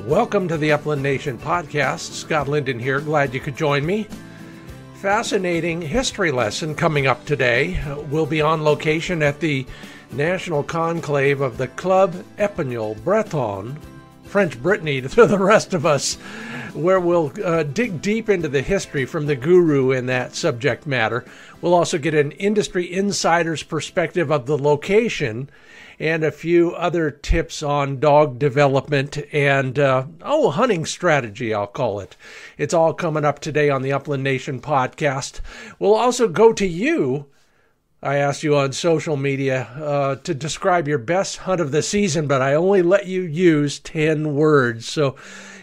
Welcome to the Upland Nation podcast. Scott Linden here. Glad you could join me. Fascinating history lesson coming up today. We'll be on location at the National Conclave of the Club Epagneul Breton, French Brittany to the rest of us, where we'll dig deep into the history from the guru in that subject matter. We'll also get an industry insider's perspective of the location and a few other tips on dog development and, hunting strategy, I'll call it. It's all coming up today on the Upland Nation podcast. We'll also go to you. I asked you on social media to describe your best hunt of the season, but I only let you use 10 words. So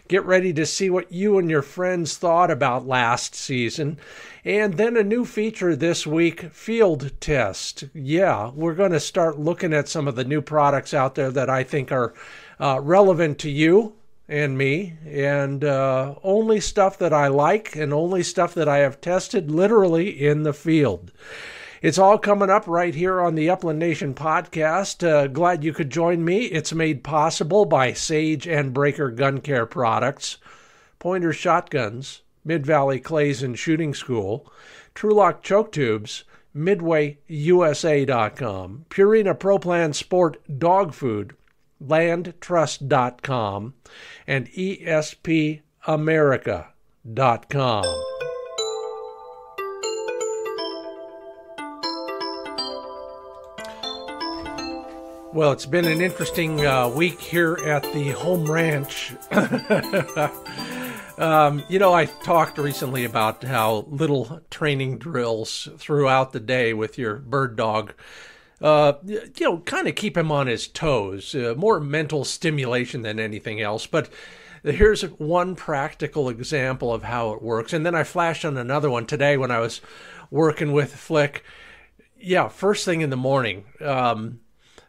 get ready to see what you and your friends thought about last season. And then a new feature this week, field test. Yeah, we're going to start looking at some of the new products out there that I think are relevant to you and me, and only stuff that I like and only stuff that I have tested literally in the field. It's all coming up right here on the Upland Nation podcast. Glad you could join me. It's made possible by Sage and Breaker Gun Care Products, Pointer Shotguns, Mid-Valley Clays and Shooting School, Trulock Choke Tubes, MidwayUSA.com, Purina Pro Plan Sport Dog Food, LandTrust.com, and ESPAmerica.com. Well, it's been an interesting week here at the home ranch. I talked recently about how little training drills throughout the day with your bird dog, kind of keep him on his toes, more mental stimulation than anything else. But here's one practical example of how it works. And then I flashed on another one today when I was working with Flick. Yeah, first thing in the morning.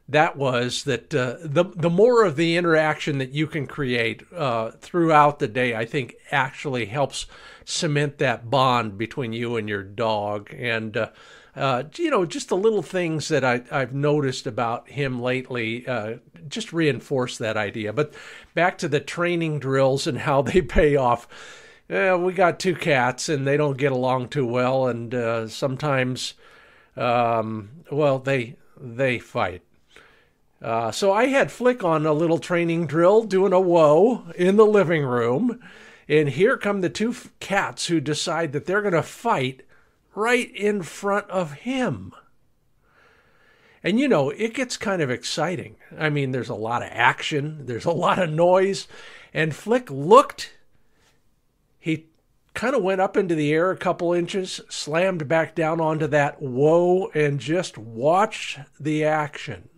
That was that the more of the interaction that you can create throughout the day, I think actually helps cement that bond between you and your dog. And, just the little things that I've noticed about him lately just reinforce that idea. But back to the training drills and how they pay off. We got two cats and they don't get along too well. And sometimes, they fight. So I had Flick on a little training drill doing a whoa in the living room. And here come the two cats who decide that they're going to fight right in front of him. And, it gets kind of exciting. I mean, there's a lot of action. There's a lot of noise. And Flick looked. He kind of went up into the air a couple inches, slammed back down onto that whoa, and just watched the action.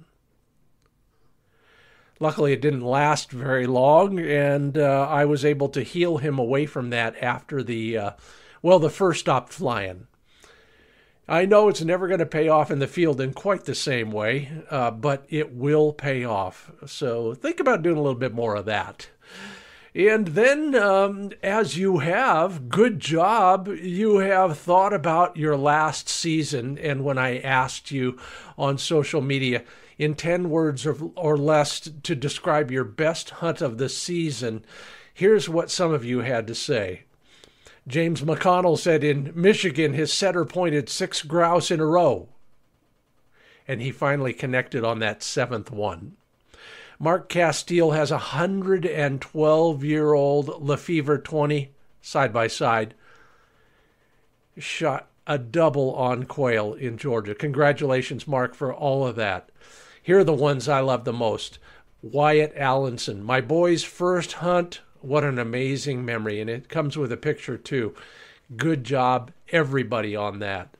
Luckily, it didn't last very long, and I was able to heal him away from that after the first stopped flying. I know it's never going to pay off in the field in quite the same way, but it will pay off. So think about doing a little bit more of that. And then, as you have, good job, you have thought about your last season. And when I asked you on social media, in 10 words or less to describe your best hunt of the season, here's what some of you had to say. James McConnell said in Michigan his setter pointed 6 grouse in a row, and he finally connected on that 7th one. Mark Castile has a 112-year-old Lefevre 20 side-by-side, shot a double on quail in Georgia. Congratulations, Mark, for all of that. Here are the ones I love the most. Wyatt Allenson, my boy's first hunt. What an amazing memory. And it comes with a picture, too. Good job, everybody, on that.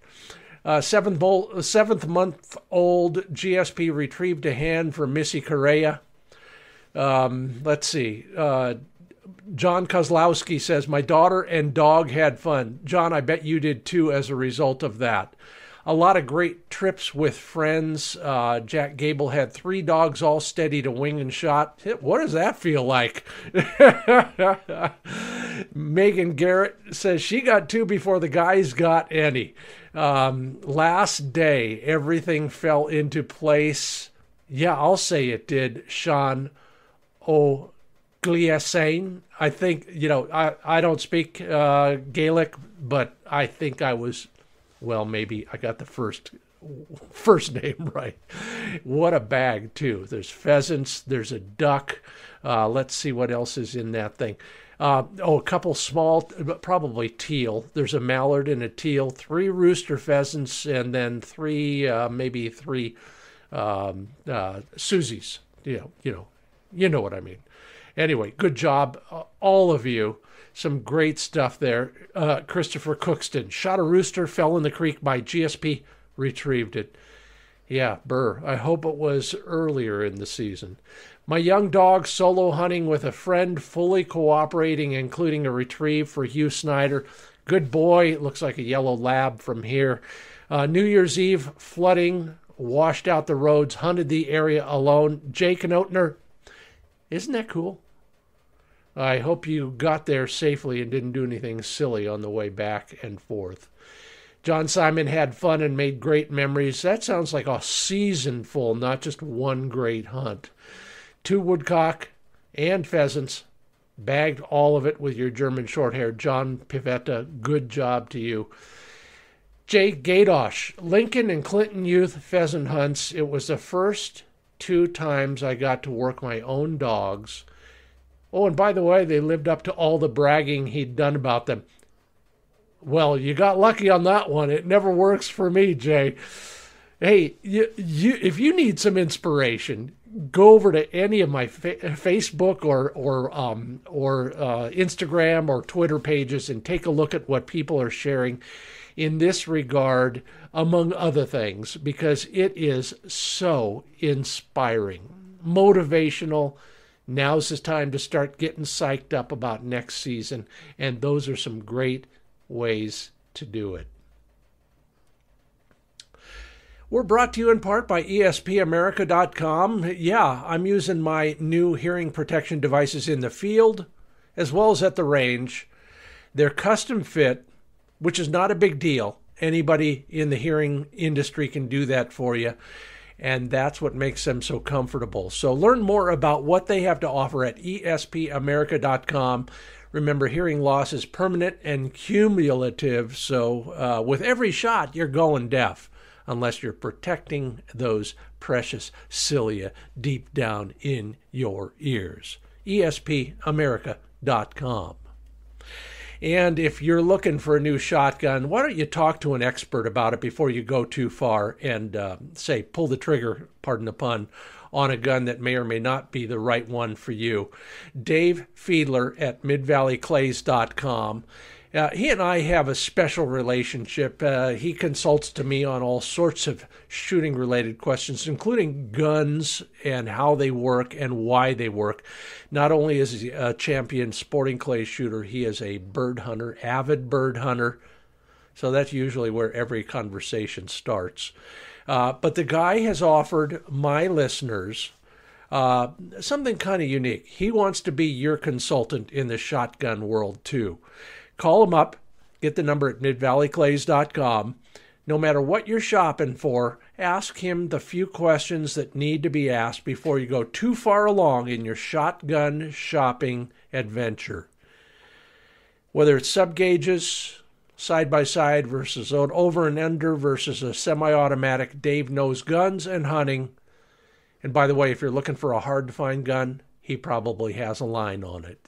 7-month-old GSP retrieved a hand for Missy Correa. Let's see. John Kozlowski says, my daughter and dog had fun. John, I bet you did, too, as a result of that. A lot of great trips with friends. Jack Gable had 3 dogs all steady to wing and shot. What does that feel like? Megan Garrett says she got 2 before the guys got any. Last day, everything fell into place. Yeah, I'll say it did. Sean Gliasain. I think, I don't speak Gaelic, but I think I was, well, maybe I got the first name right. What a bag, too. There's pheasants, there's a duck. Let's see what else is in that thing. A couple small, probably teal. There's a mallard and a teal, 3 rooster pheasants, and then maybe three Susies. You know what I mean. Anyway, good job, all of you. Some great stuff there. Christopher Cookston shot a rooster, fell in the creek by GSP, retrieved it. Yeah, burr. I hope it was earlier in the season. My young dog solo hunting with a friend, fully cooperating, including a retrieve for Hugh Snyder. Good boy. It looks like a yellow lab from here. New Year's Eve, flooding, washed out the roads, hunted the area alone. Jake and Oatner, isn't that cool? I hope you got there safely and didn't do anything silly on the way back and forth. John Simon had fun and made great memories. That sounds like a season full, not just one great hunt. 2 woodcock and pheasants. Bagged all of it with your German shorthair. John Pivetta, good job to you. Jay Gadosh, Lincoln and Clinton youth pheasant hunts. It was the first 2 times I got to work my own dogs. Oh, and by the way, they lived up to all the bragging he'd done about them. Well, you got lucky on that one. It never works for me, Jay. Hey, if you need some inspiration, go over to any of my Facebook or Instagram or Twitter pages and take a look at what people are sharing in this regard, among other things, because it is so inspiring, motivational. Now's the time to start getting psyched up about next season, and those are some great ways to do it. We're brought to you in part by ESPAmerica.com. Yeah, I'm using my new hearing protection devices in the field as well as at the range. They're custom fit, which is not a big deal. Anybody in the hearing industry can do that for you. And that's what makes them so comfortable. So learn more about what they have to offer at ESPAmerica.com. Remember, hearing loss is permanent and cumulative. So with every shot, you're going deaf, unless you're protecting those precious cilia deep down in your ears. ESPAmerica.com. And if you're looking for a new shotgun, why don't you talk to an expert about it before you go too far and, pull the trigger, pardon the pun, on a gun that may or may not be the right one for you. Dave Fiedler at MidValleyClays.com. He and I have a special relationship. He consults to me on all sorts of shooting-related questions, including guns and how they work and why they work. Not only is he a champion sporting clay shooter, he is a bird hunter, avid bird hunter. So that's usually where every conversation starts. But the guy has offered my listeners something kind of unique. He wants to be your consultant in the shotgun world, too. Call him up, get the number at midvalleyclays.com. No matter what you're shopping for, ask him the few questions that need to be asked before you go too far along in your shotgun shopping adventure. Whether it's sub-gauges, side-by-side versus an over and under versus a semi-automatic, Dave knows guns and hunting. And by the way, if you're looking for a hard-to-find gun, he probably has a line on it.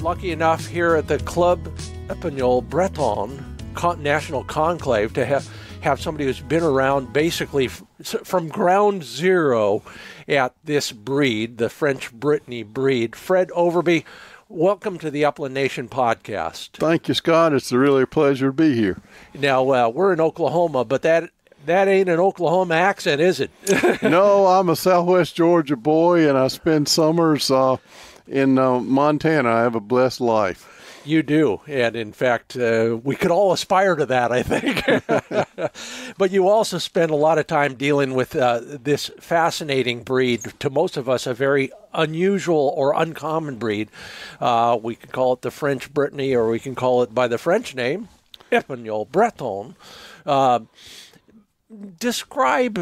Lucky enough here at the Club Epagneul Breton National Conclave to have somebody who's been around basically from ground zero at this breed, the French Brittany breed. Fred Overby, welcome to the Upland Nation podcast. Thank you, Scott. It's really a pleasure to be here. Now, we're in Oklahoma, but that ain't an Oklahoma accent, is it? No, I'm a Southwest Georgia boy, and I spend summers in Montana. I have a blessed life. You do, and in fact, we could all aspire to that, I think. But you also spend a lot of time dealing with this fascinating breed, to most of us, a very unusual or uncommon breed. We can call it the French Brittany, or we can call it by the French name, Epagneul Breton. Describe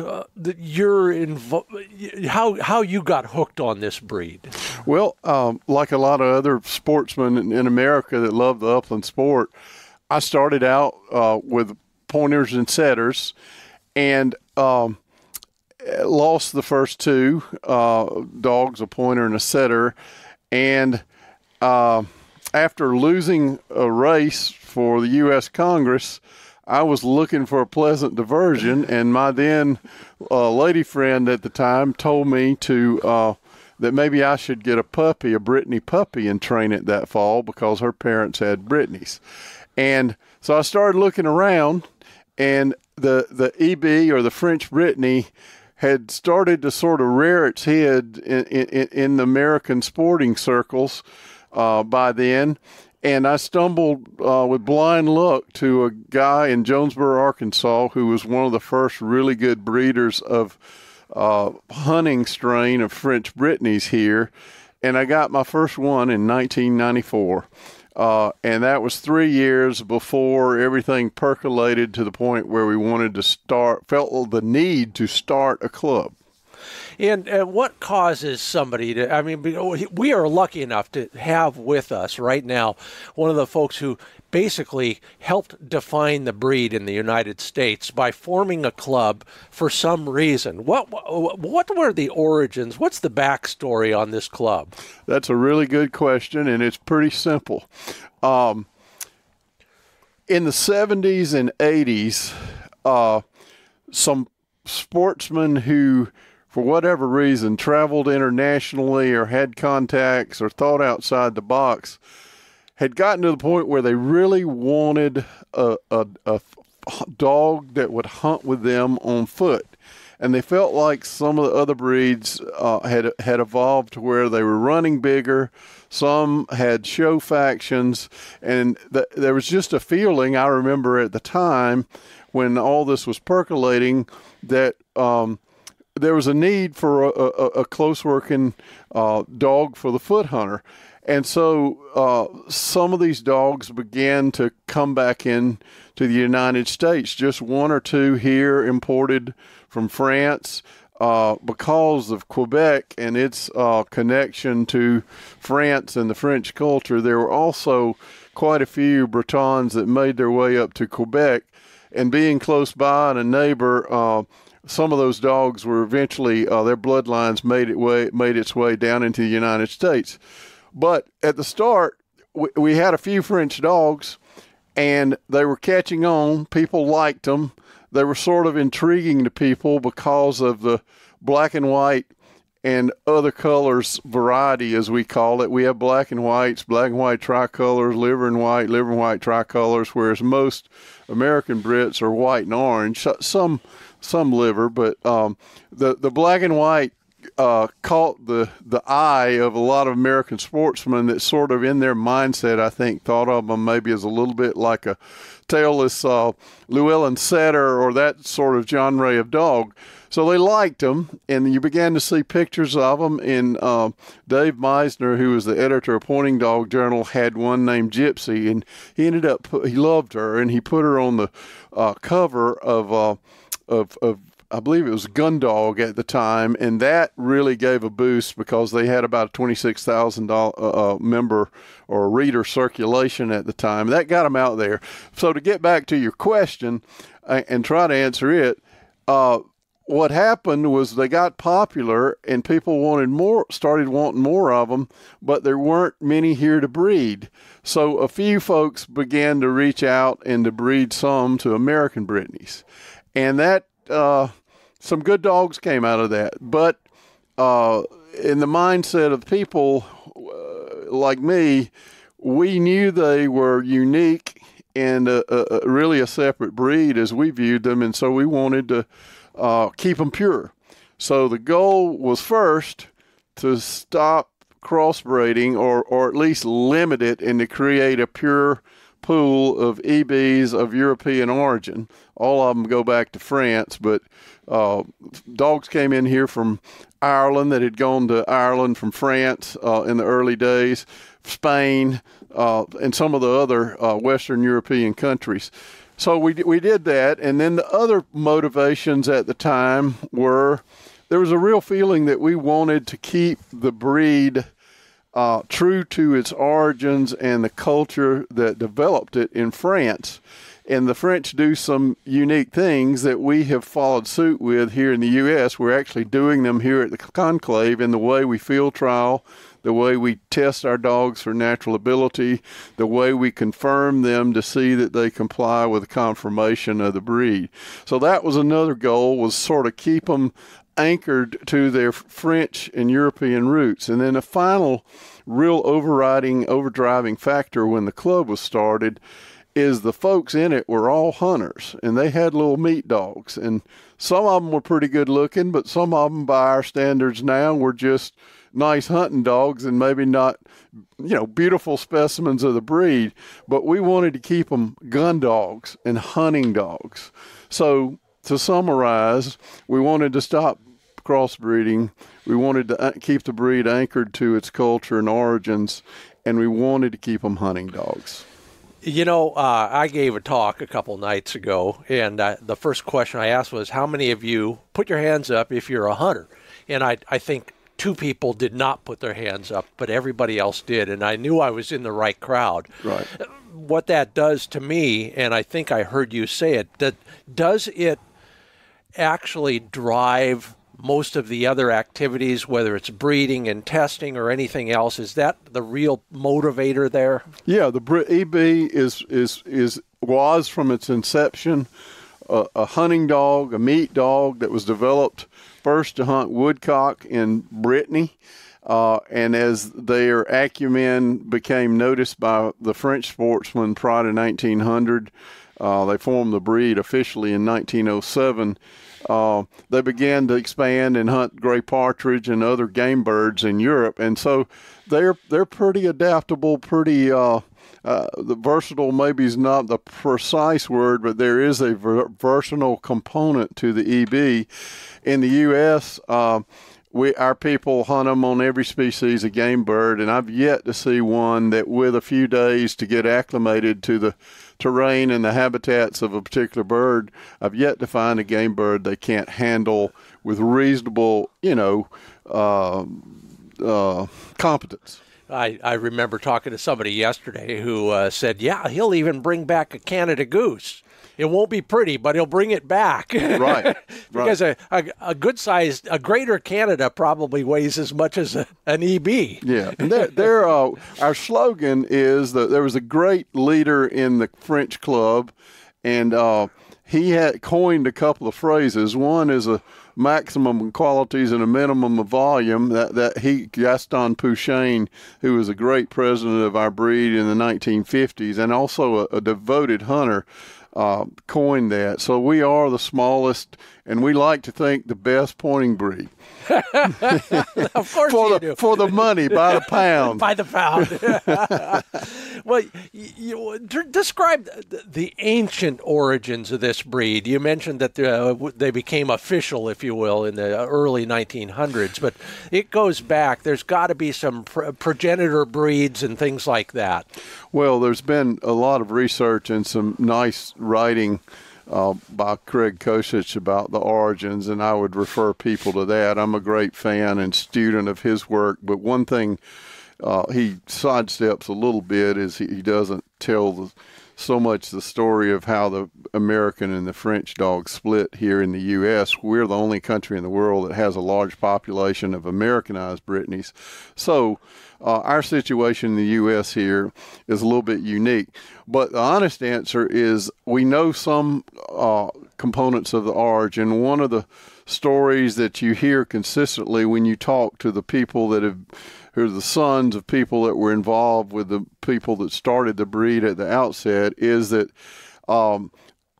how you got hooked on this breed. Well, like a lot of other sportsmen in America that love the upland sport, I started out with pointers and setters, and lost the first two dogs, a pointer and a setter. And after losing a race for the U.S. Congress, I was looking for a pleasant diversion, and my then lady friend at the time told me that maybe I should get a Brittany puppy, and train it that fall because her parents had Brittany's. And so I started looking around, and the EB, or the French Brittany, had started to sort of rear its head in the American sporting circles by then. And I stumbled with blind luck to a guy in Jonesboro, Arkansas, who was one of the first really good breeders of hunting strain of French Brittany's here. And I got my first one in 1994. And that was 3 years before everything percolated to the point where we felt the need to start a club. And what causes somebody to, I mean, we are lucky enough to have with us right now one of the folks who basically helped define the breed in the United States by forming a club for some reason. What were the origins? What's the backstory on this club? That's a really good question, and it's pretty simple. In the 70s and 80s, some sportsmen who, for whatever reason, traveled internationally or had contacts or thought outside the box, had gotten to the point where they really wanted a dog that would hunt with them on foot. And they felt like some of the other breeds had evolved to where they were running bigger. Some had show factions, and there was just a feeling, I remember at the time when all this was percolating, that there was a need for a close-working dog for the foot hunter. And so some of these dogs began to come back in to the United States, just one or two here imported from France because of Quebec and its connection to France and the French culture. There were also quite a few Bretons that made their way up to Quebec, and being close by and a neighbor, some of those dogs were eventually, their bloodlines made its way down into the United States. But at the start, we had a few French dogs, and they were catching on. People liked them. They were sort of intriguing to people because of the black and white and other colors variety, as we call it. We have black and whites, black and white tricolors, liver and white tricolors, whereas most American Brits are white and orange, some liver, but the black and white caught the eye of a lot of American sportsmen that sort of in their mindset, I think, thought of them maybe as a little bit like a tailless Llewellyn setter or that sort of genre of dog. So they liked them, and you began to see pictures of them. And Dave Meisner, who was the editor of Pointing Dog Journal, had one named Gypsy, and he loved her, and he put her on the cover of I believe it was Gundog at the time, and that really gave a boost because they had about a 26,000 member or reader circulation at the time. That got them out there. So to get back to your question and try to answer it, what happened was they got popular and people started wanting more of them, but there weren't many here to breed. So a few folks began to reach out and to breed some to American Brittany's. And that, some good dogs came out of that. But in the mindset of people like me, we knew they were unique and really a separate breed as we viewed them, and so we wanted to keep them pure. So the goal was first to stop crossbreeding, or at least limit it, and to create a pure pool of EBs of European origin. All of them go back to France, but dogs came in here from Ireland that had gone to Ireland from France in the early days, Spain, and some of the other Western European countries. So we did that, and then the other motivations at the time were there was a real feeling that we wanted to keep the breed true to its origins and the culture that developed it in France. And the French do some unique things that we have followed suit with here in the U.S. We're actually doing them here at the conclave in the way we field trial, the way we test our dogs for natural ability, the way we confirm them to see that they comply with the confirmation of the breed. So that was another goal, was sort of keep them anchored to their French and European roots. And then a final real overdriving factor when the club was started is the folks in it were all hunters, and they had little meat dogs. And some of them were pretty good looking, but some of them by our standards now were just nice hunting dogs and maybe not, beautiful specimens of the breed. But we wanted to keep them gun dogs and hunting dogs. So to summarize, we wanted to stop crossbreeding. We wanted to keep the breed anchored to its culture and origins, and we wanted to keep them hunting dogs. I gave a talk a couple nights ago, and the first question I asked was, how many of you put your hands up if you're a hunter? And I think 2 people did not put their hands up, but everybody else did, and I knew I was in the right crowd. Right. What that does to me, and I think I heard you say it, does it actually drive most of the other activities, whether it's breeding and testing or anything else? Is that the real motivator there? Yeah, the EB was from its inception a hunting dog, a meat dog that was developed first to hunt woodcock in Brittany. And as their acumen became noticed by the French sportsmen prior to 1900, they formed the breed officially in 1907. They began to expand and hunt gray partridge and other game birds in Europe, and so they're pretty adaptable, pretty the versatile maybe is not the precise word, but there is a versatile component to the EB. In the U.S., our people hunt them on every species of game bird, and I've yet to see one that with a few days to get acclimated to the terrain and the habitats of a particular bird, I've yet to find a game bird they can't handle with reasonable, competence. I remember talking to somebody yesterday who said, yeah, he'll even bring back a Canada goose. It won't be pretty, but he'll bring it back. Right. Because a good-sized, a greater Canada probably weighs as much as an EB. Yeah. And our slogan is that there was a great leader in the French club, and he had coined a couple of phrases. One is a maximum qualities and a minimum of volume. Gaston Pouchain, who was a great president of our breed in the 1950s and also a devoted hunter, coined that. So we are the smallest, and we like to think the best pointing breed. Of course you do. For the money, by the pound. By the pound. Well, describe the ancient origins of this breed. You mentioned that they became official, if you will, in the early 1900s, but it goes back. There's got to be some progenitor breeds and things like that. Well, there's been a lot of research and some nice writing by Craig Kosich about the origins, and I would refer people to that. I'm a great fan and student of his work, but one thing he sidesteps a little bit is he doesn't tell so much the story of how the American and the French dogs split here in the U.S. We're the only country in the world that has a large population of Americanized Brittany's. So our situation in the U.S. here is a little bit unique. But the honest answer is we know some components of the origin. One of the stories that you hear consistently when you talk to the people who are the sons of people that were involved with the people that started the breed at the outset is that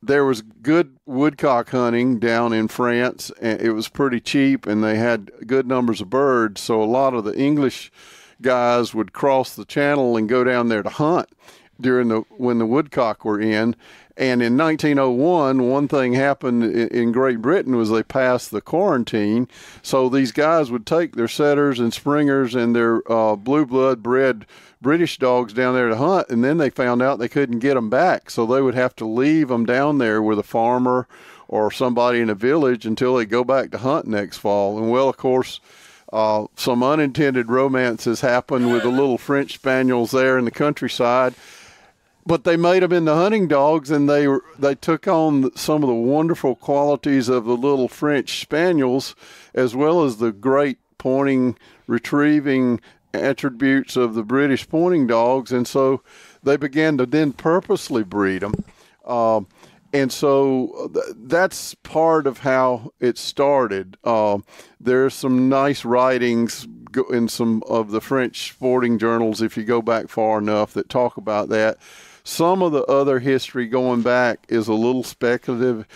there was good woodcock hunting down in France, and it was pretty cheap, and they had good numbers of birds. So a lot of the English guys would cross the channel and go down there to hunt when the woodcock were in. And in 1901, one thing happened in Great Britain was they passed the quarantine. So these guys would take their setters and springers and their blue blood bred British dogs down there to hunt, and then they found out they couldn't get them back. So they would have to leave them down there with a farmer or somebody in a village until they go back to hunt next fall. And well, of course, some unintended romances happened with the little French spaniels there in the countryside. But they made them into hunting dogs, and they took on some of the wonderful qualities of the little French spaniels, as well as the great pointing, retrieving attributes of the British pointing dogs. And so they began to then purposely breed them. And so that's part of how it started. There's some nice writings in some of the French sporting journals, if you go back far enough, that talk about that. Some of the other history going back is a little speculative.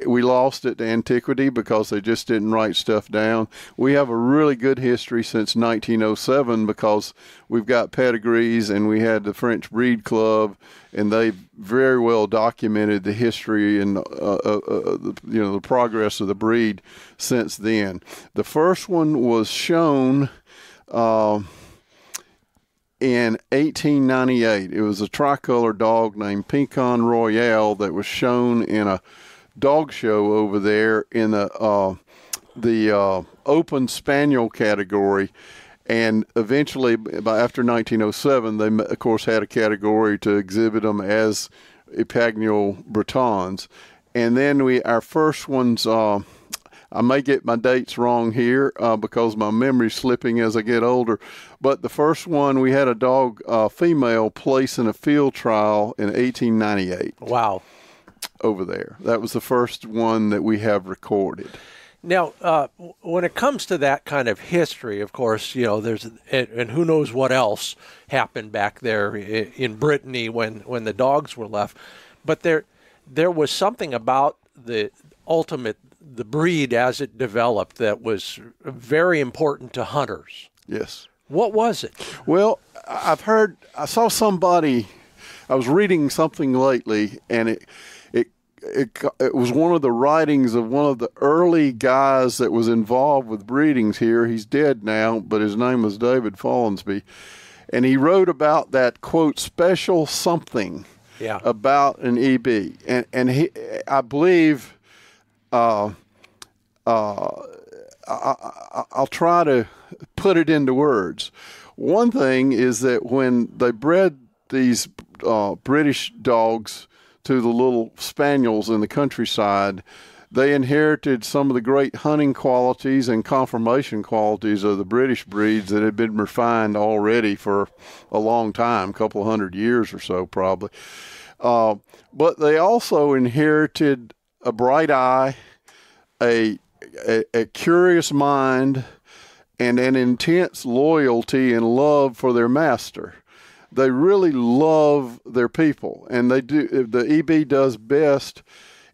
We lost it to antiquity because they just didn't write stuff down. We have a really good history since 1907 because we've got pedigrees, and we had the French Breed Club, and they very well documented the history and the progress of the breed since then. The first one was shown in 1898. It was a tricolor dog named Pecan Royale that was shown in a dog show over there in the open spaniel category. And eventually, after 1907, they, of course, had a category to exhibit them as Epagneul Bretons. And then our first ones, I may get my dates wrong here because my memory's slipping as I get older. But the first one, we had a dog, female, place in a field trial in 1898. Wow. Over there. That was the first one that we have recorded. Now, when it comes to that kind of history, of course, there's, and who knows what else happened back there in Brittany when the dogs were left. But there was something about the breed as it developed that was very important to hunters. Yes. What was it? Well, I saw somebody, I was reading something lately, and it was one of the writings of one of the early guys that was involved with breedings here. He's dead now, but his name was David Follansby. And he wrote about that, quote, special something about an EB. And he, I believe, I'll try to put it into words. One thing is that when they bred these British dogs to the little spaniels in the countryside, they inherited some of the great hunting qualities and conformation qualities of the British breeds that had been refined already for a long time, a couple of 100 years or so probably. But they also inherited a bright eye, a curious mind, and an intense loyalty and love for their master. They really love their people, and they do. The EB does best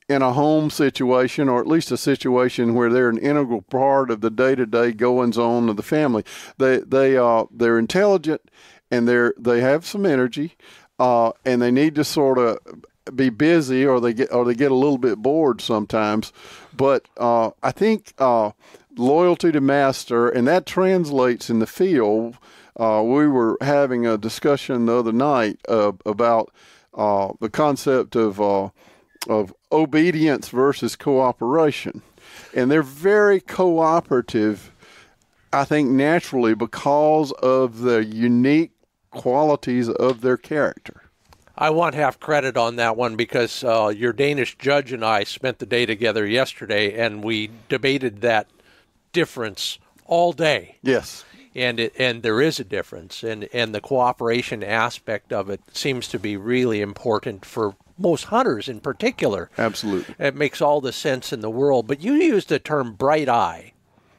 in a home situation, or at least a situation where they're an integral part of the day-to-day goings-on of the family. They're intelligent, and they have some energy, and they need to sort of be busy, or they get a little bit bored sometimes. But I think loyalty to master, and that translates in the field. We were having a discussion the other night about the concept of obedience versus cooperation. And they're very cooperative, I think, naturally because of the unique qualities of their character. I want half credit on that one because your Danish judge and I spent the day together yesterday, and we debated that difference all day. Yes. And there is a difference, and the cooperation aspect of it seems to be really important for most hunters in particular. Absolutely. It makes all the sense in the world. But you used the term bright eye.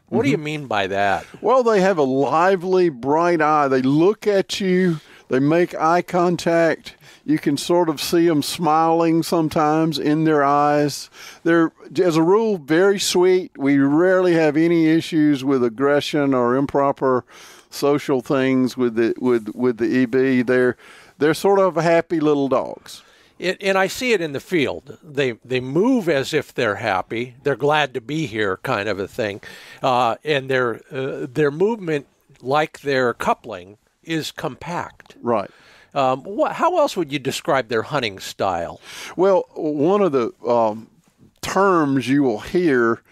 What do you mean by that? Well, they have a lively, bright eye. They look at you. They make eye contact. You can sort of see them smiling sometimes in their eyes. They're, as a rule, very sweet. We rarely have any issues with aggression or improper social things with the EB. They're sort of happy little dogs. And I see it in the field. They move as if they're happy. They're glad to be here, kind of a thing. And their movement, like their coupling, is compact. Right. How else would you describe their hunting style? Well, one of the terms you will hear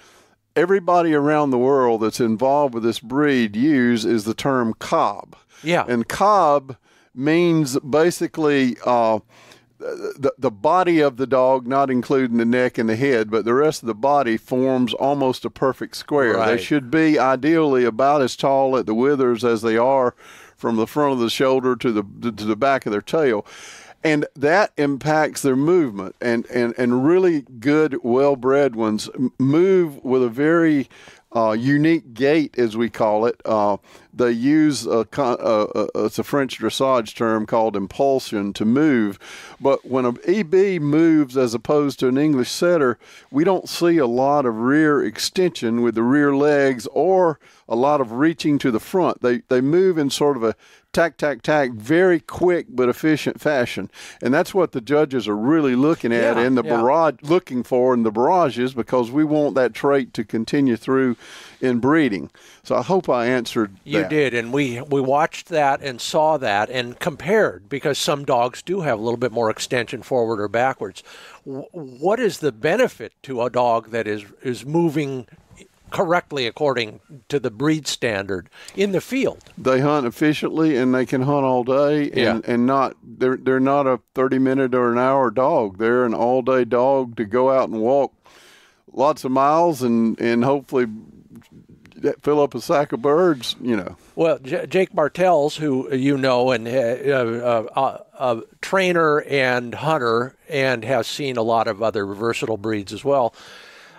everybody around the world that's involved with this breed use is the term cob. Yeah. And cob means basically the body of the dog, not including the neck and the head, but the rest of the body forms almost a perfect square. Right. They should be ideally about as tall at the withers as they are from the front of the shoulder to the back of their tail. And that impacts their movement. And really good, well-bred ones move with a very unique gait, as we call it. They use it's a French dressage term called impulsion to move. But when an EB moves as opposed to an English setter, we don't see a lot of rear extension with the rear legs or a lot of reaching to the front. They move in sort of a tack, very quick but efficient fashion. And that's what the judges are really looking at in the barrage, looking for in the barrages, because we want that trait to continue through in breeding. So I hope I answered that. You did, and we watched that and saw that and compared, because some dogs do have a little bit more extension forward or backwards. What is the benefit to a dog that is moving correctly according to the breed standard in the field? They hunt efficiently, and they can hunt all day, and not they're not a 30-minute or an hour dog. They're an all-day dog to go out and walk lots of miles and hopefully fill up a sack of birds, you know. Well, Jake Bartels, who you know, and a trainer and hunter, and has seen a lot of other versatile breeds as well,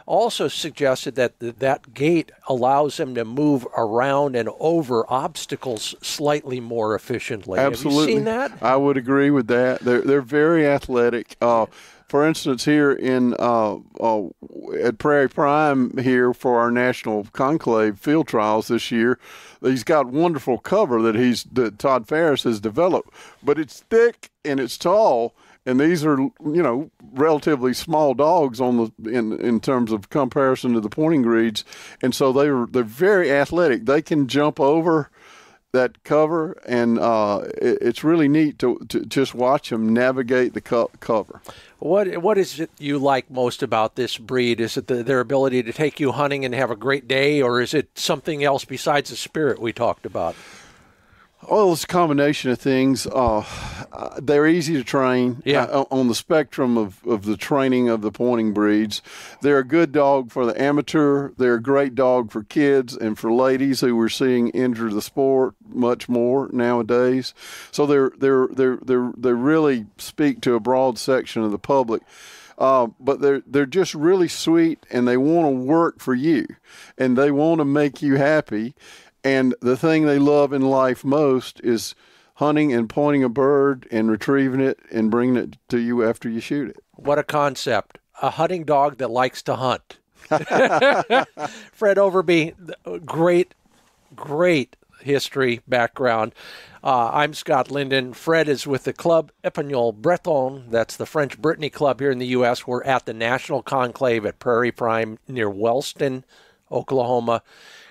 also suggested that gait allows them to move around and over obstacles slightly more efficiently. Absolutely. Have you seen that? I would agree with that. They're very athletic. For instance, here in at Prairie Prime here for our national conclave field trials this year, he's got wonderful cover that Todd Farris has developed, but it's thick and it's tall. And these are, relatively small dogs in terms of comparison to the pointing breeds, and so they're very athletic. They can jump over that cover, and it's really neat to just watch them navigate the cover. What is it you like most about this breed? Is it their ability to take you hunting and have a great day, or is it something else besides the spirit we talked about? Well, it's a combination of things. They're easy to train on the spectrum of the training of the pointing breeds. They're a good dog for the amateur. They're a great dog for kids and for ladies who we're seeing enter the sport much more nowadays. So they really speak to a broad section of the public. But they're just really sweet, and they want to work for you, and they want to make you happy. And the thing they love in life most is hunting and pointing a bird and retrieving it and bringing it to you after you shoot it. What a concept. A hunting dog that likes to hunt. Fred Overby, great history background. I'm Scott Linden. Fred is with the Club Epagneul Breton. That's the French Brittany Club here in the U.S. We're at the National Conclave at Prairie Prime near Wellston, Oklahoma.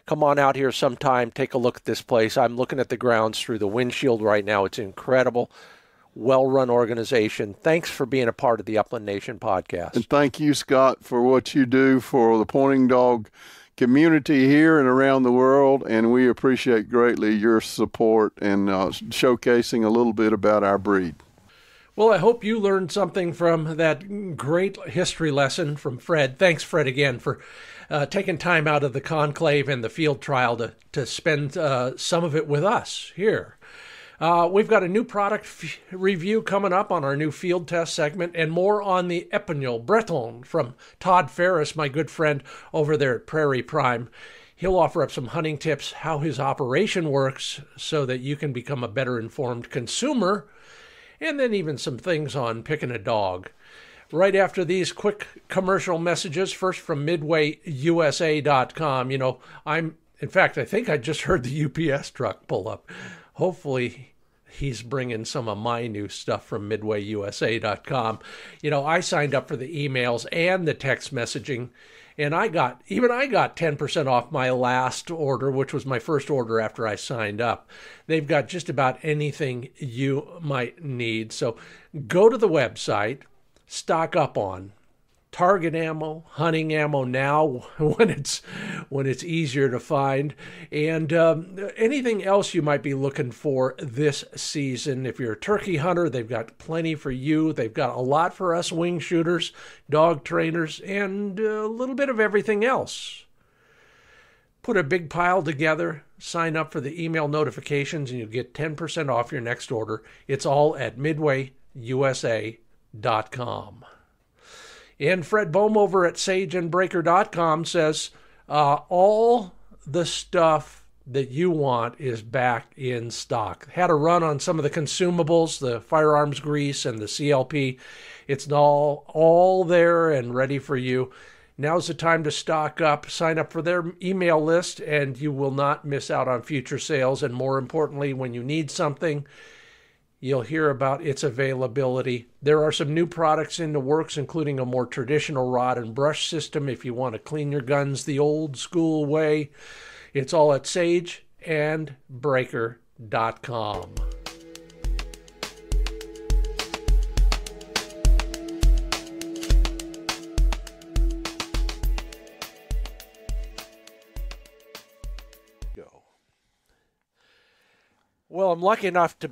Come on out here sometime. Take a look at this place. I'm looking at the grounds through the windshield right now. It's incredible. Well-run organization. Thanks for being a part of the Upland Nation podcast. And thank you, Scott, for what you do for the pointing dog community here and around the world. And we appreciate greatly your support and showcasing a little bit about our breed. Well, I hope you learned something from that great history lesson from Fred. Thanks, Fred, again, for taking time out of the conclave and the field trial to spend some of it with us here. We've got a new product review coming up on our new field test segment, and more on the Epagneul Breton from Todd Farris, my good friend over there at Prairie Prime. He'll offer up some hunting tips, how his operation works, so that you can become a better informed consumer, and then even some things on picking a dog. Right after these quick commercial messages, first from MidwayUSA.com. You know, in fact, I think I just heard the UPS truck pull up. Hopefully he's bringing some of my new stuff from MidwayUSA.com. You know, I signed up for the emails and the text messaging, and I got 10% off my last order, which was my first order after I signed up. They've got just about anything you might need. So go to the website, stock up on target ammo, hunting ammo now when it's easier to find, and anything else you might be looking for this season. If you're a turkey hunter, they've got plenty for you. They've got a lot for us wing shooters, dog trainers, and a little bit of everything else. Put a big pile together, sign up for the email notifications, and you'll get 10% off your next order. It's all at MidwayUSA.com. And Fred Bohm over at sageandbreaker.com says, all the stuff that you want is back in stock. Had a run on some of the consumables, the firearms grease and the CLP. It's all there and ready for you. Now's the time to stock up, sign up for their email list, and you will not miss out on future sales. And more importantly, when you need something, you'll hear about its availability. There are some new products in the works, including a more traditional rod and brush system if you want to clean your guns the old school way. It's all at sageandbreaker.com. Well, I'm lucky enough to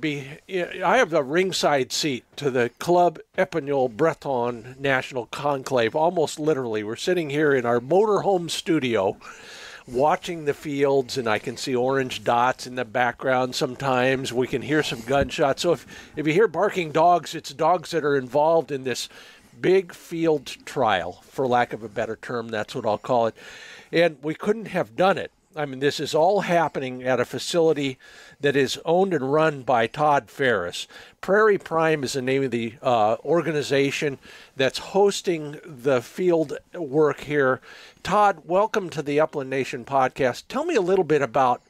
I have the ringside seat to the Club Epagneul Breton National Conclave, almost literally. We're sitting here in our motorhome studio watching the fields, and I can see orange dots in the background sometimes. We can hear some gunshots. So if you hear barking dogs, it's dogs that are involved in this big field trial, for lack of a better term. That's what I'll call it. And we couldn't have done it. I mean, this is all happening at a facility that is owned and run by Todd Farris. Prairie Prime is the name of the organization that's hosting the field work here. Todd, welcome to the Upland Nation podcast. Tell me a little bit about,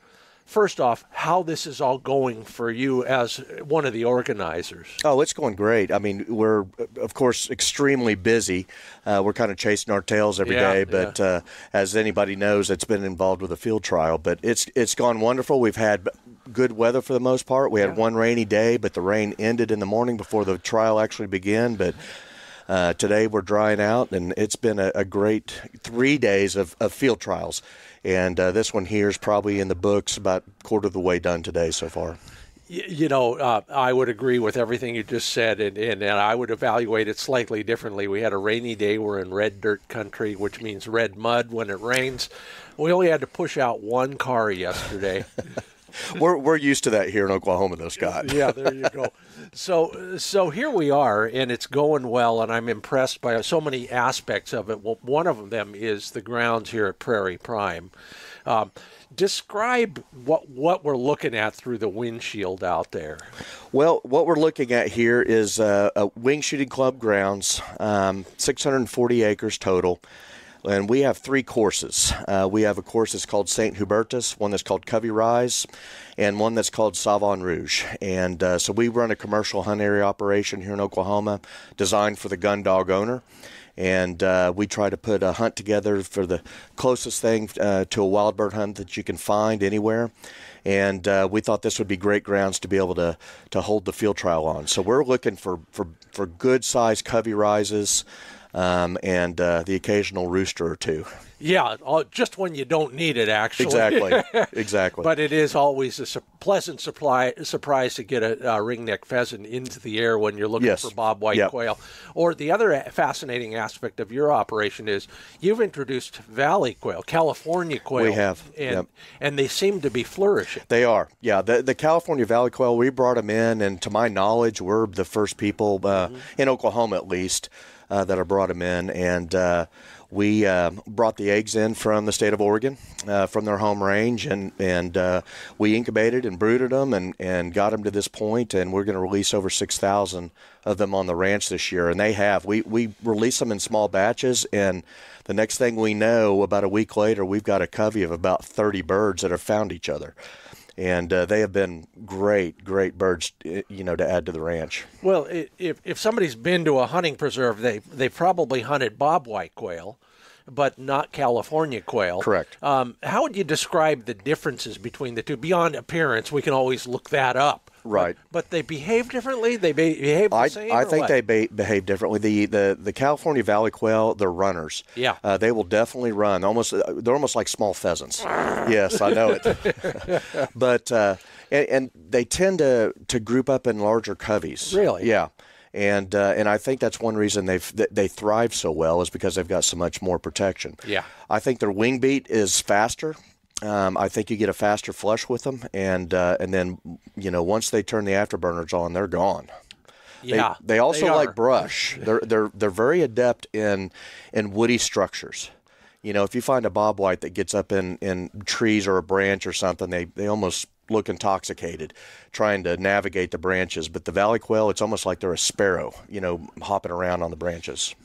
first off, how this is all going for you as one of the organizers. Oh, it's going great. I mean, we're, of course, extremely busy. We're kind of chasing our tails every day, but as anybody knows, it's been involved with a field trial. But it's gone wonderful. We've had good weather for the most part. We had one rainy day, but the rain ended in the morning before the trial actually began. But today we're drying out, and it's been a great 3 days of field trials. And this one here is probably in the books about a quarter of the way done today so far. You know, I would agree with everything you just said, and I would evaluate it slightly differently. We had a rainy day. We're in red dirt country, which means red mud when it rains. We only had to push out one car yesterday. We're used to that here in Oklahoma, though, Scott. Yeah, there you go. So here we are, and it's going well, and I'm impressed by so many aspects of it. Well, one of them is the grounds here at Prairie Prime. Describe what we're looking at through the windshield out there. Well, what we're looking at here is a wing shooting club grounds, 640 acres total. And we have 3 courses. We have a course that's called St. Hubertus, one that's called Covey Rise, and one that's called Savon Rouge. And so we run a commercial hunt area operation here in Oklahoma designed for the gun dog owner. And we try to put a hunt together for the closest thing to a wild bird hunt that you can find anywhere. And we thought this would be great grounds to be able to hold the field trial on. So we're looking for good-sized Covey Rises, and the occasional rooster or two. Yeah, just when you don't need it, actually. Exactly. But it is always a pleasant surprise to get a ringneck pheasant into the air when you're looking for bobwhite quail. Or the other fascinating aspect of your operation is you've introduced valley quail, California quail. We have, and they seem to be flourishing. They are, yeah. The California valley quail, we brought them in, and to my knowledge, we're the first people, in Oklahoma at least, that have brought them in. And We brought the eggs in from the state of Oregon, from their home range, and we incubated and brooded them and got them to this point, and we're going to release over 6,000 of them on the ranch this year. And they have. We release them in small batches, and the next thing we know, about a week later, we've got a covey of about 30 birds that have found each other. And they have been great birds, to add to the ranch. Well, if somebody's been to a hunting preserve, they probably hunted bobwhite quail, but not California quail. Correct. How would you describe the differences between the two? Beyond appearance, we can always look that up. Right. But they behave differently? They behave the same? I think they behave differently. The California Valley quail, they're runners. Yeah. They will definitely run. They're almost like small pheasants. Yes, I know it. But and they tend to group up in larger coveys. Really? Yeah. And I think that's one reason they thrive so well, is because they've got so much more protection. Yeah. I think their wing beat is faster. I think you get a faster flush with them, and then once they turn the afterburners on, they're gone. Yeah, they also like brush. They're very adept in woody structures. If you find a bobwhite that gets up in trees or a branch or something, they almost look intoxicated trying to navigate the branches. But the valley quail, it's almost like they're a sparrow, hopping around on the branches.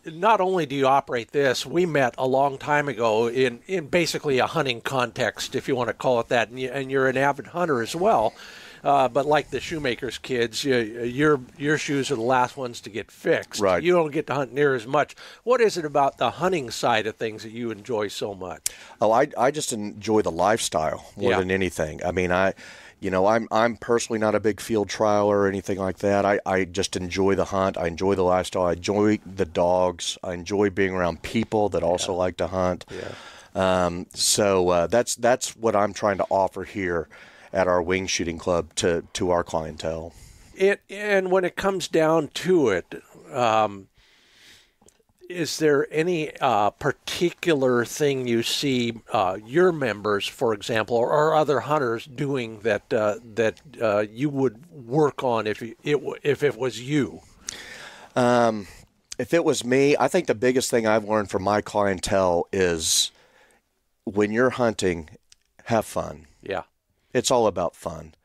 Not only do you operate this, we met a long time ago in basically a hunting context, if you want to call it that, and you're an avid hunter as well. But like the shoemaker's kids, your shoes are the last ones to get fixed. Right. You don't get to hunt near as much. What is it about the hunting side of things that you enjoy so much? Oh, I just enjoy the lifestyle more than anything. I mean, I'm personally not a big field trialer or anything like that. I just enjoy the hunt. I enjoy the lifestyle. I enjoy the dogs. I enjoy being around people that also like to hunt. Yeah. So that's what I'm trying to offer here at our wing shooting club to our clientele. And when it comes down to it, is there any particular thing you see your members, for example, or other hunters doing that you would work on if it was you? If it was me, I think the biggest thing I've learned from my clientele is when you're hunting, have fun. Yeah. It's all about fun.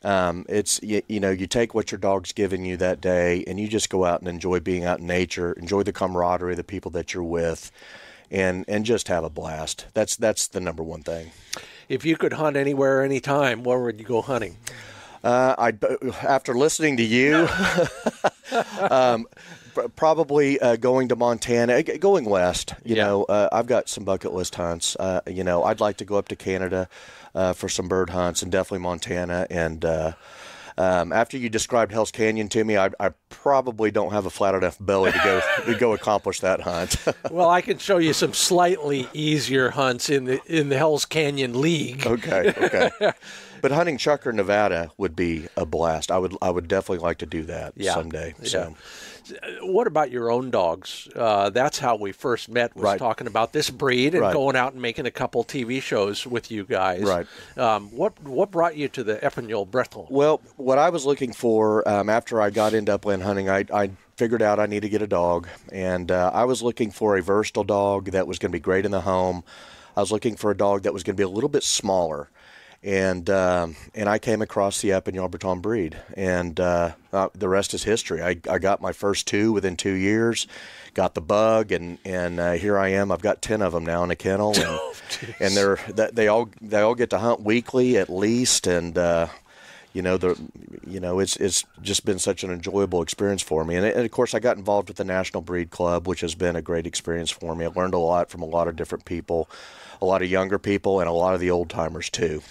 Mm-hmm. It's you take what your dog's given you that day, and you just go out and enjoy being out in nature, enjoy the camaraderie of the people that you're with, and just have a blast. That's the number one thing. If you could hunt anywhere, anytime, where would you go hunting? After listening to you, probably going to Montana, going west. I've got some bucket list hunts. I'd like to go up to Canada for some bird hunts, and definitely Montana. And after you described Hell's Canyon to me, I probably don't have a flat enough belly to go accomplish that hunt. Well, I can show you some slightly easier hunts in the Hell's Canyon League. Okay. But hunting Chucker, Nevada would be a blast. I would definitely like to do that someday. So. What about your own dogs? That's how we first met, was talking about this breed and going out and making a couple TV shows with you guys. Right. What brought you to the Epagneul Breton? Well, what I was looking for after I got into upland hunting, I figured out I need to get a dog, and I was looking for a versatile dog that was going to be great in the home. I was looking for a dog that was going to be a little bit smaller. And I came across the Epagneul Breton breed, and the rest is history. I got my first two within 2 years, got the bug, and here I am. I've got 10 of them now in a kennel, and they all get to hunt weekly at least, and it's just been such an enjoyable experience for me. And of course, I got involved with the National Breed Club, which has been a great experience for me. I learned a lot from a lot of different people, a lot of younger people, and a lot of the old timers too.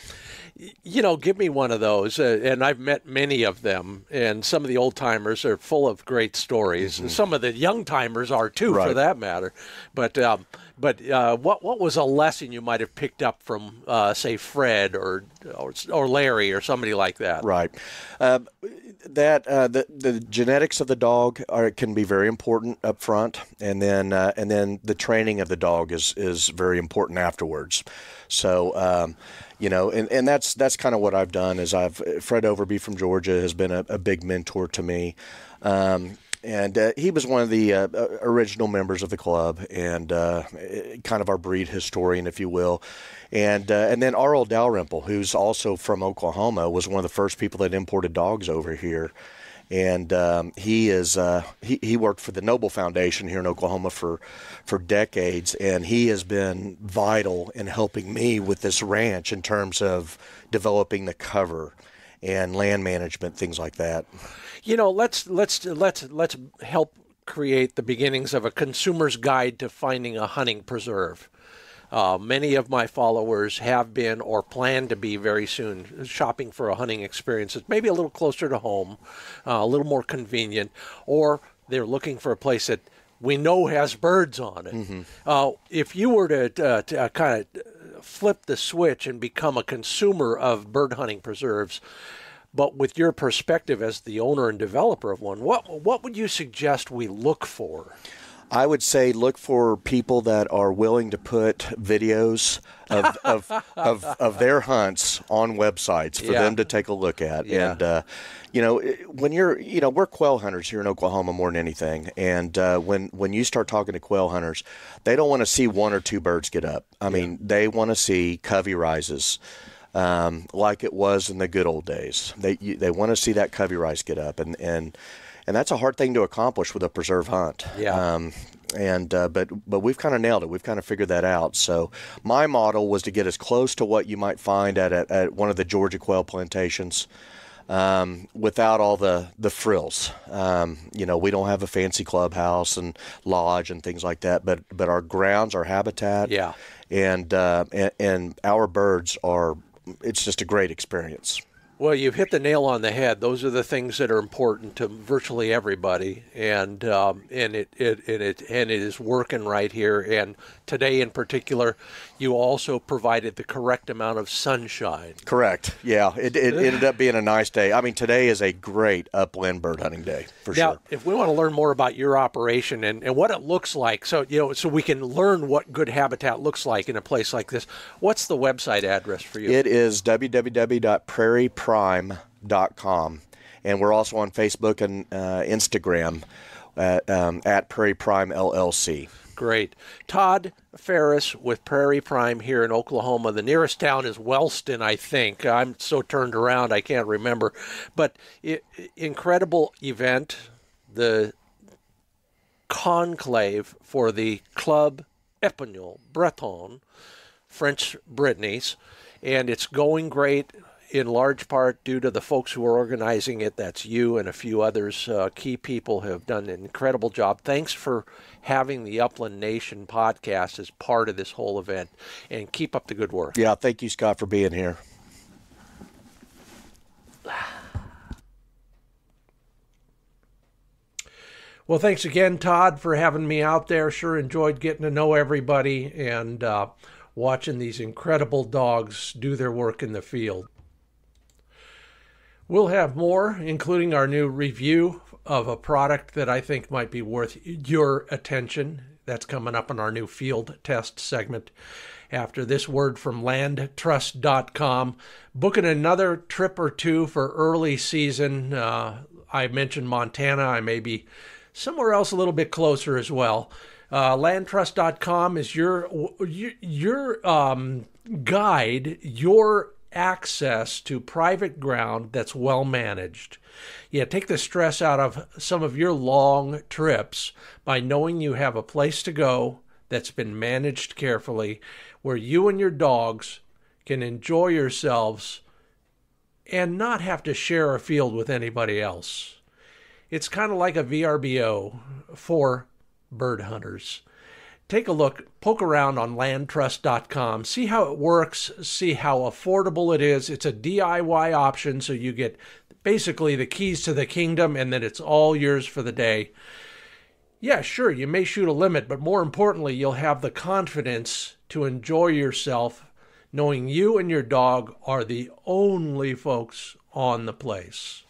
Give me one of those, and I've met many of them, and some of the old-timers are full of great stories, Mm-hmm. and some of the young-timers are too, for that matter. But what was a lesson you might have picked up from, say, Fred or Larry or somebody like that? Right. The genetics of the dog can be very important up front, and then the training of the dog is very important afterwards. So, and that's kind of what I've done. Fred Overby from Georgia has been a big mentor to me. he was one of the original members of the club and kind of our breed historian, if you will. And then Arl Dalrymple, who's also from Oklahoma, was one of the first people that imported dogs over here. And he worked for the Noble Foundation here in Oklahoma for decades, and he has been vital in helping me with this ranch in terms of developing the cover and land management, things like that. You know, let's help create the beginnings of a consumer's guide to finding a hunting preserve. Many of my followers have been or plan to be very soon shopping for a hunting experience that's maybe a little closer to home, a little more convenient, or they're looking for a place that we know has birds on it. Mm-hmm. If you were to kind of flip the switch and become a consumer of bird hunting preserves, but with your perspective as the owner and developer of one, what would you suggest we look for? I would say look for people that are willing to put videos of their hunts on websites for them to take a look at. Yeah. And, when we're quail hunters here in Oklahoma more than anything. And when you start talking to quail hunters, they don't want to see one or two birds get up. I mean, they want to see covey rises. Like it was in the good old days. They want to see that covey rise get up, and that's a hard thing to accomplish with a preserve hunt. Yeah. But we've kind of nailed it. We've kind of figured that out. So my model was to get as close to what you might find at one of the Georgia quail plantations, without all the frills. We don't have a fancy clubhouse and lodge and things like that, but our grounds, our habitat, and our birds are. It's just a great experience. Well, you've hit the nail on the head. Those are the things that are important to virtually everybody, and it is working right here. And today, in particular, you also provided the correct amount of sunshine. Correct. Yeah, it ended up being a nice day. I mean, today is a great upland bird hunting day for sure. Now, if we want to learn more about your operation and what it looks like, so we can learn what good habitat looks like in a place like this, what's the website address for you? It is www.prairieprime.com, and we're also on Facebook and Instagram at Prairie Prime LLC. Great. Todd Farris with Prairie Prime here in Oklahoma. The nearest town is Wellston, I think. I'm so turned around I can't remember. But incredible event, the conclave for the Club Epagneul Breton, French Brittany's, and it's going great in large part due to the folks who are organizing it. That's you and a few others. Key people have done an incredible job. Thanks for having the Upland Nation podcast as part of this whole event, and keep up the good work. Yeah, thank you, Scott, for being here. Well, thanks again, Todd, for having me out there. Sure enjoyed getting to know everybody and watching these incredible dogs do their work in the field. We'll have more, including our new review of a product that I think might be worth your attention. That's coming up in our new field test segment. After this word from landtrust.com, booking another trip or two for early season. I mentioned Montana. I may be somewhere else a little bit closer as well. Landtrust.com is your guide, your access to private ground that's well managed. Yeah, take the stress out of some of your long trips by knowing you have a place to go that's been managed carefully, where you and your dogs can enjoy yourselves and not have to share a field with anybody else. It's kind of like a VRBO for bird hunters. Take a look, poke around on landtrust.com, see how it works, see how affordable it is. It's a DIY option, so you get basically the keys to the kingdom, and then it's all yours for the day. Yeah, sure, you may shoot a limit, but more importantly, you'll have the confidence to enjoy yourself, knowing you and your dog are the only folks on the place.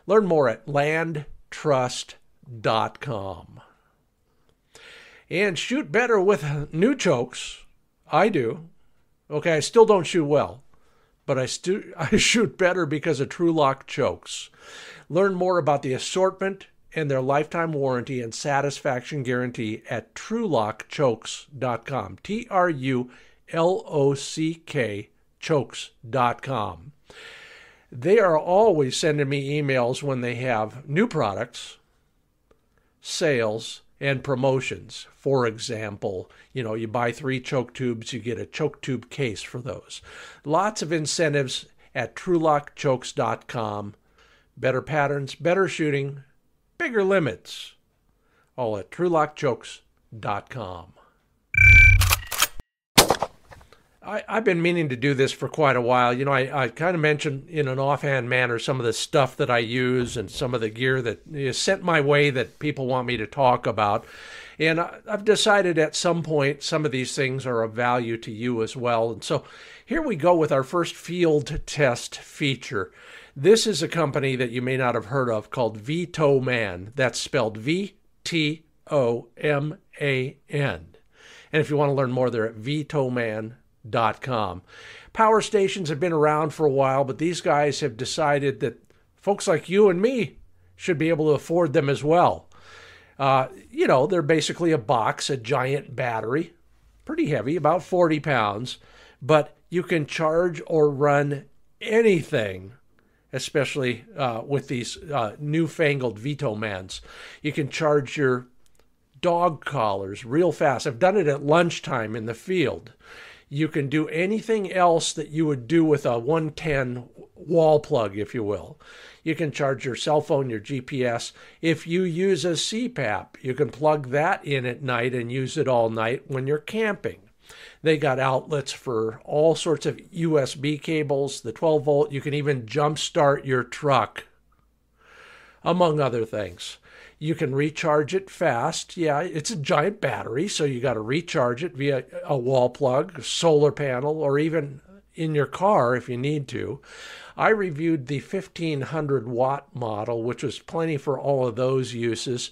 Learn more at landtrust.com. And shoot better with new chokes. I do. Okay, I still don't shoot well, but I shoot better because of TruLock chokes. Learn more about the assortment and their lifetime warranty and satisfaction guarantee at trulockchokes.com. TRULOCK chokes.com. They are always sending me emails when they have new products, sales, and promotions. For example, you buy 3 choke tubes, you get a choke tube case for those. Lots of incentives at trulockchokes.com. Better patterns, better shooting, bigger limits. All at trulockchokes.com. I've been meaning to do this for quite a while. I kind of mentioned in an offhand manner some of the stuff that I use and some of the gear that is sent my way that people want me to talk about. And I've decided at some point some of these things are of value to you as well. And so here we go with our first field test feature. This is a company that you may not have heard of called Vitoman. That's spelled VTOMAN. And if you want to learn more, they're at vitoman.com. Power stations have been around for a while, but these guys have decided that folks like you and me should be able to afford them as well. They're basically a box, a giant battery, pretty heavy, about 40 pounds, but you can charge or run anything, especially with these newfangled Vitomans. You can charge your dog collars real fast. I've done it at lunchtime in the field. You can do anything else that you would do with a 110 wall plug, if you will. You can charge your cell phone, your GPS. If you use a CPAP, you can plug that in at night and use it all night when you're camping. They got outlets for all sorts of USB cables, the 12 volt. You can even jumpstart your truck, among other things. You can recharge it fast. Yeah, it's a giant battery, so you got to recharge it via a wall plug, solar panel, or even in your car if you need to. I reviewed the 1500 watt model, which was plenty for all of those uses.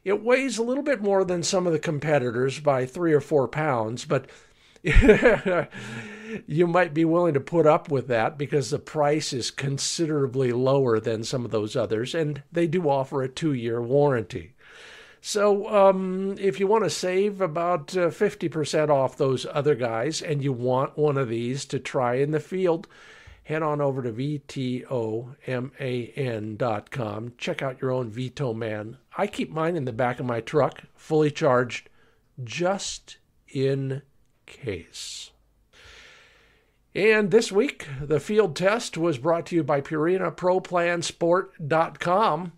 It weighs a little bit more than some of the competitors by 3 or 4 pounds, but you might be willing to put up with that because the price is considerably lower than some of those others, and they do offer a 2-year warranty. So if you want to save about 50% off those other guys and you want one of these to try in the field, head on over to vitoman.com. Check out your own Vitoman. I keep mine in the back of my truck, fully charged, just in case. And this week, the field test was brought to you by PurinaProPlansport.com.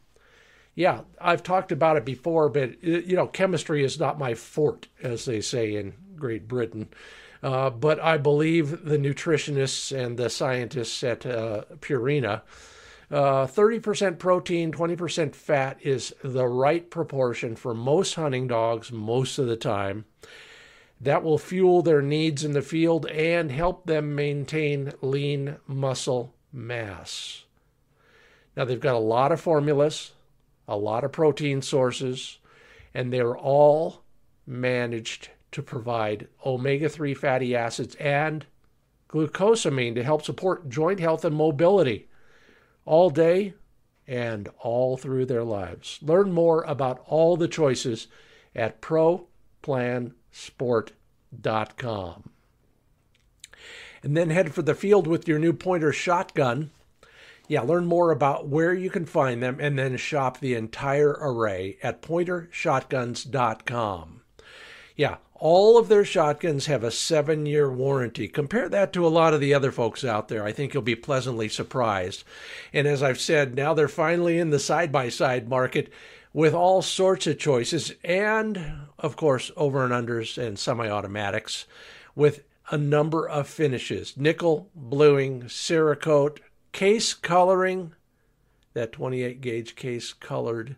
Yeah, I've talked about it before, but, chemistry is not my forte, as they say in Great Britain. But I believe the nutritionists and the scientists at Purina, 30% protein, 20% fat is the right proportion for most hunting dogs most of the time. That will fuel their needs in the field and help them maintain lean muscle mass. Now, they've got a lot of formulas, a lot of protein sources, and they're all managed to provide omega-3 fatty acids and glucosamine to help support joint health and mobility all day and all through their lives. Learn more about all the choices at ProPlansport.com. And then head for the field with your new pointer shotgun. Yeah, learn more about where you can find them and then shop the entire array at pointershotguns.com. Yeah, all of their shotguns have a 7-year warranty. Compare that to a lot of the other folks out there. I think you'll be pleasantly surprised. And as I've said, now they're finally in the side-by-side market with all sorts of choices and, of course, over and unders and semi-automatics with a number of finishes. Nickel, bluing, Cerakote, case coloring. That 28 gauge case colored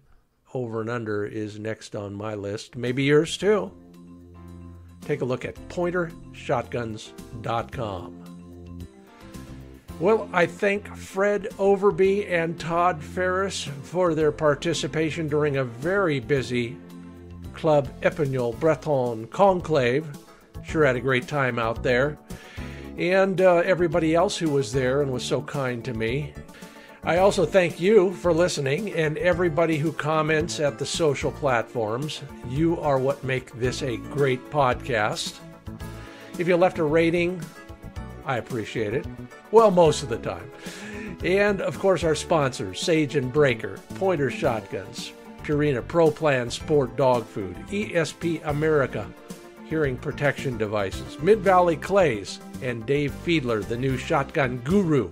over and under is next on my list. Maybe yours too. Take a look at pointershotguns.com. Well, I thank Fred Overby and Todd Farris for their participation during a very busy Club Epagneul Breton conclave. Sure had a great time out there. And everybody else who was there and was so kind to me. I also thank you for listening and everybody who comments at the social platforms. You are what make this a great podcast. If you left a rating, I appreciate it. Well, most of the time. And, of course, our sponsors, Sage and Breaker, Pointer Shotguns, Purina Pro Plan Sport Dog Food, ESP America, Hearing Protection Devices, Mid-Valley Clays, and Dave Fiedler, the new shotgun guru.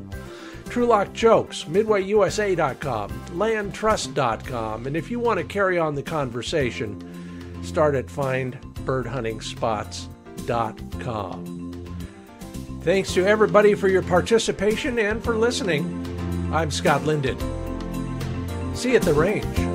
Trulock Chokes, MidwayUSA.com, LandTrust.com, and if you want to carry on the conversation, start at FindBirdHuntingSpots.com. Thanks to everybody for your participation and for listening. I'm Scott Linden. See you at the range.